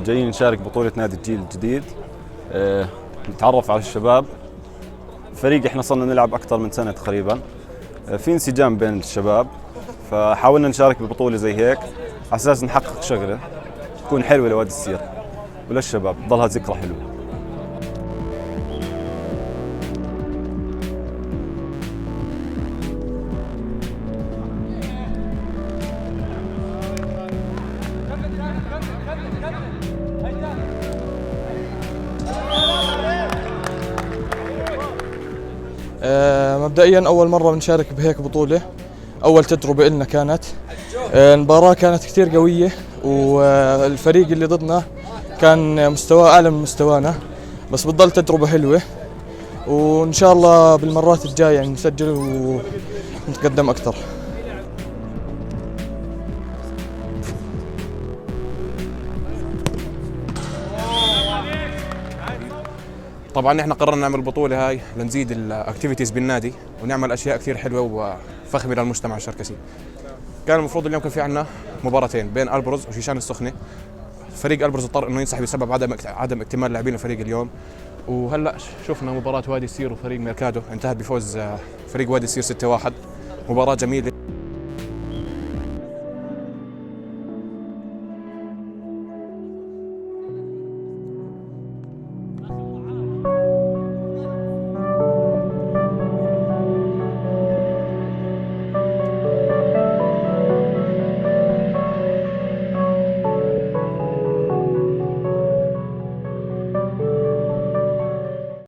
جايين نشارك بطولة نادي الجيل الجديد، نتعرف على الشباب. فريق احنا صرنا نلعب أكثر من سنة تقريبا، في انسجام بين الشباب، فحاولنا نشارك ببطولة زي هيك على أساس نحقق شغلة تكون حلوة لوادي السير وللشباب، تضلها ذكرى حلوة. مبدئيا أول مرة بنشارك بهيك بطولة، أول تجربة إلنا كانت. المباراة كانت كتير قوية، والفريق اللي ضدنا كان مستواه أعلى من مستوانا، بس بتضل تجربة حلوة، وإن شاء الله بالمرات الجاية يعني نسجل ونتقدم أكثر. طبعا احنا قررنا نعمل البطوله هاي لنزيد الاكتيفيتيز بالنادي ونعمل اشياء كثير حلوه وفخمه للمجتمع الشركسي. كان المفروض اليوم كان في عندنا مباراتين بين البرز وشيشان السخنه. فريق البرز اضطر انه ينسحب بسبب عدم اكتمال لاعبين الفريق اليوم، وهلا شفنا مباراه وادي السير وفريق ميركادو انتهت بفوز فريق وادي السير 6-1. مباراه جميله.